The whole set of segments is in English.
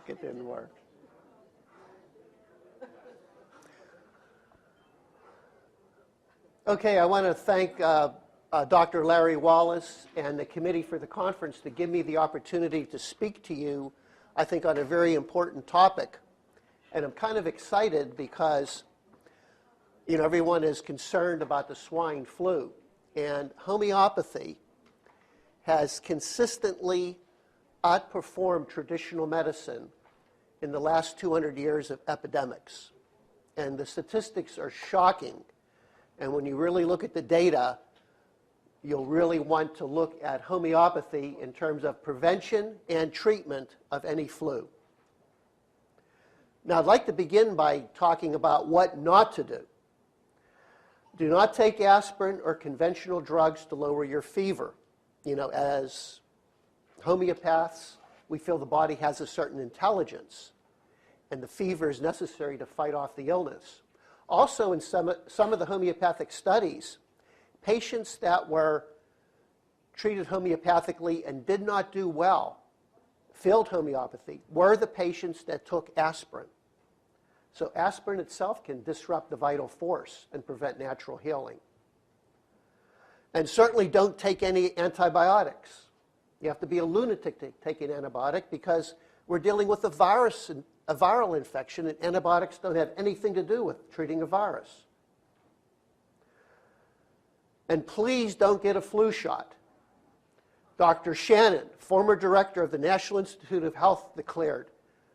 It didn't work. Okay, I want to thank Dr. Larry Wallace and the committee for the conference to give me the opportunity to speak to you, I think, on a very important topic. And I'm kind of excited because, you know, everyone is concerned about the swine flu. And homeopathy has consistently outperformed traditional medicine in the last 200 years of epidemics. And the statistics are shocking. And when you really look at the data, you'll really want to look at homeopathy in terms of prevention and treatment of any flu. Now, I'd like to begin by talking about what not to do. Do not take aspirin or conventional drugs to lower your fever. You know, as homeopaths, we feel the body has a certain intelligence, and the fever is necessary to fight off the illness. Also, in some of the homeopathic studies, patients that were treated homeopathically and did not do well, failed homeopathy, were the patients that took aspirin. So aspirin itself can disrupt the vital force and prevent natural healing. And certainly don't take any antibiotics. You have to be a lunatic to take an antibiotic because we're dealing with a virus, a viral infection, and antibiotics don't have anything to do with treating a virus. And please don't get a flu shot. Dr. Shannon, former director of the National Institute of Health, declared,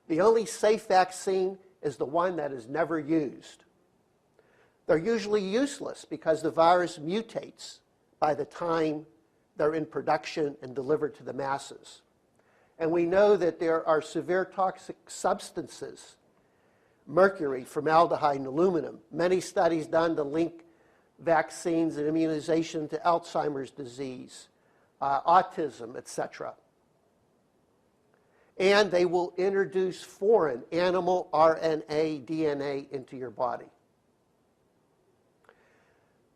the only safe vaccine is the one that is never used. They're usually useless because the virus mutates by the time they're in production and delivered to the masses. And we know that there are severe toxic substances, mercury, formaldehyde, and aluminum. Many studies done to link vaccines and immunization to Alzheimer's disease, autism, etc. And they will introduce foreign animal RNA, DNA into your body.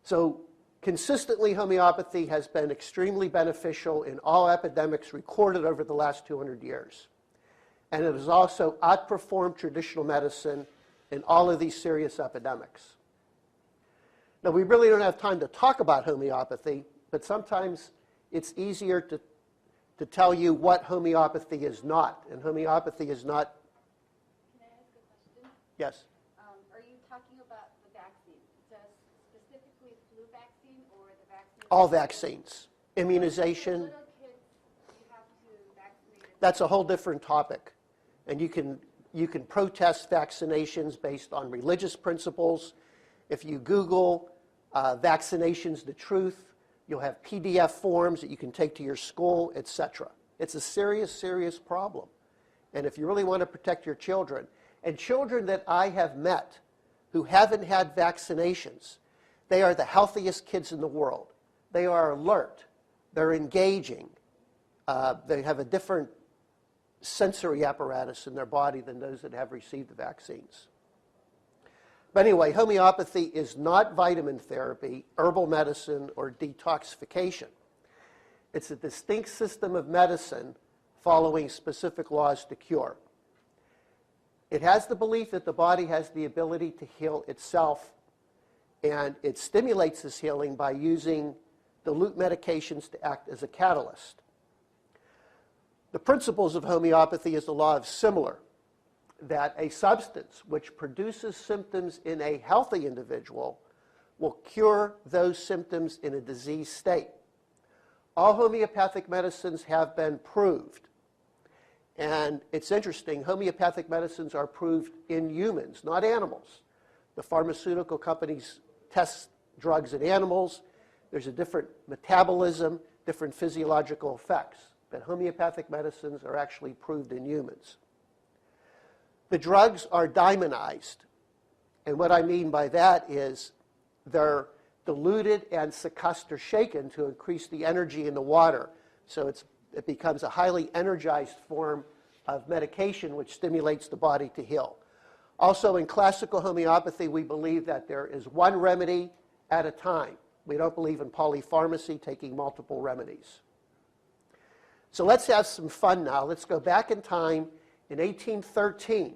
So consistently, homeopathy has been extremely beneficial in all epidemics recorded over the last 200 years. And it has also outperformed traditional medicine in all of these serious epidemics. Now, we really don't have time to talk about homeopathy, but sometimes it's easier to tell you what homeopathy is not. And homeopathy is not... Can I ask a question? Yes. Are you talking about the vaccine? Just specifically flu vaccine or the vaccine? All vaccines. Immunization. Little kids, you have to vaccinate. That's a whole different topic. And you can protest vaccinations based on religious principles. If you Google vaccinations, the truth, you'll have PDF forms that you can take to your school, etc. It's a serious, serious problem. And if you really want to protect your children, and children that I have met who haven't had vaccinations, they are the healthiest kids in the world. They are alert. They're engaging. They have a different sensory apparatus in their body than those that have received the vaccines. But anyway, homeopathy is not vitamin therapy, herbal medicine, or detoxification. It's a distinct system of medicine following specific laws to cure. It has the belief that the body has the ability to heal itself, and it stimulates this healing by using dilute medications to act as a catalyst. The principles of homeopathy is the law of similar, that a substance which produces symptoms in a healthy individual will cure those symptoms in a diseased state. All homeopathic medicines have been proved. And it's interesting, homeopathic medicines are proved in humans, not animals. The pharmaceutical companies test drugs in animals. There's a different metabolism, different physiological effects. But homeopathic medicines are actually proved in humans. The drugs are diamondized, and what I mean by that is they're diluted and succussed or shaken to increase the energy in the water. So it becomes a highly energized form of medication which stimulates the body to heal. Also, in classical homeopathy, we believe that there is one remedy at a time. We don't believe in polypharmacy, taking multiple remedies. So let's have some fun now. Let's go back in time In 1813,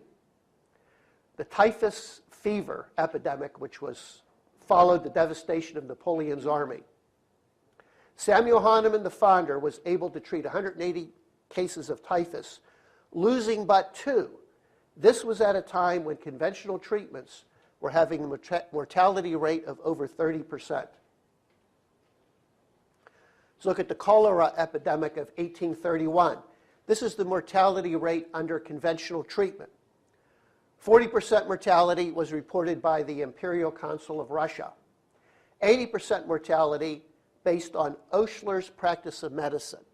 the typhus fever epidemic, which followed the devastation of Napoleon's army. Samuel Hahnemann, the founder, was able to treat 180 cases of typhus, losing but 2. This was at a time when conventional treatments were having a mortality rate of over 30%. Let's look at the cholera epidemic of 1831. This is the mortality rate under conventional treatment. 40% mortality was reported by the Imperial Council of Russia. 80% mortality based on Oechler's practice of medicine.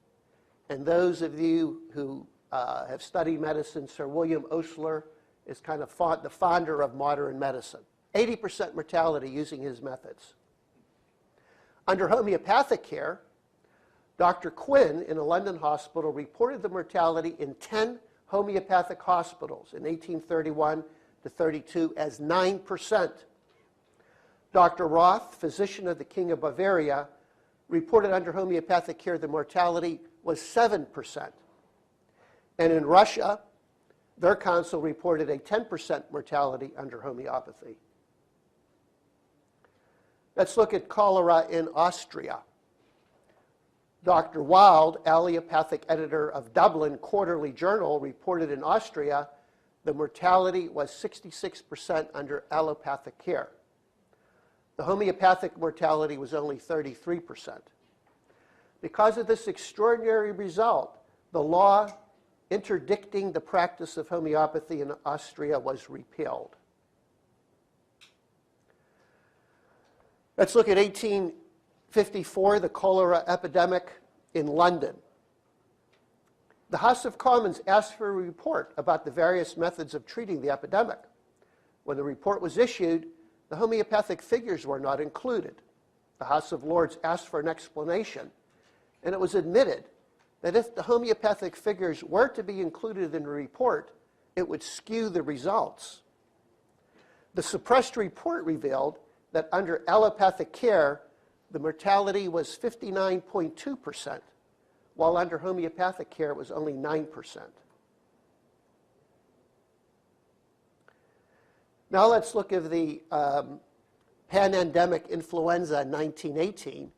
And those of you who have studied medicine, Sir William Oechler is kind of the founder of modern medicine. 80% mortality using his methods. Under homeopathic care, Dr. Quinn in a London hospital reported the mortality in 10 homeopathic hospitals in 1831 to 32 as 9%. Dr. Roth, physician of the King of Bavaria, reported under homeopathic care the mortality was 7%. And in Russia, their council reported a 10% mortality under homeopathy. Let's look at cholera in Austria. Dr. Wild, allopathic editor of Dublin Quarterly Journal, reported in Austria the mortality was 66% under allopathic care. The homeopathic mortality was only 33%. Because of this extraordinary result, the law interdicting the practice of homeopathy in Austria was repealed. Let's look at 1854, the cholera epidemic in London. The House of Commons asked for a report about the various methods of treating the epidemic. When the report was issued, the homeopathic figures were not included. The House of Lords asked for an explanation, and it was admitted that if the homeopathic figures were to be included in the report, it would skew the results. The suppressed report revealed that under allopathic care, the mortality was 59.2%, while under homeopathic care it was only 9%. Now let's look at the pandemic influenza in 1918.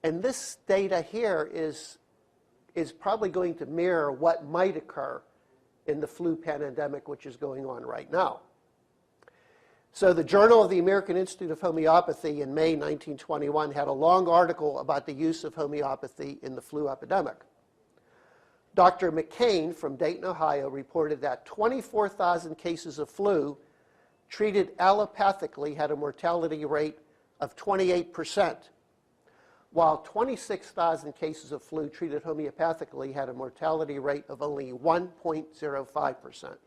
And this data here is probably going to mirror what might occur in the flu pandemic, which is going on right now. So the Journal of the American Institute of Homeopathy in May 1921 had a long article about the use of homeopathy in the flu epidemic. Dr. McCain from Dayton, Ohio, reported that 24,000 cases of flu treated allopathically had a mortality rate of 28%, while 26,000 cases of flu treated homeopathically had a mortality rate of only 1.05%.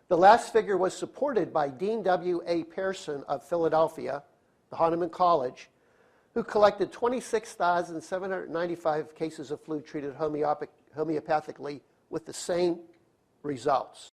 The last figure was supported by Dean W.A. Pearson of Philadelphia, the Hahnemann College, who collected 26,795 cases of flu treated homeopathically with the same results.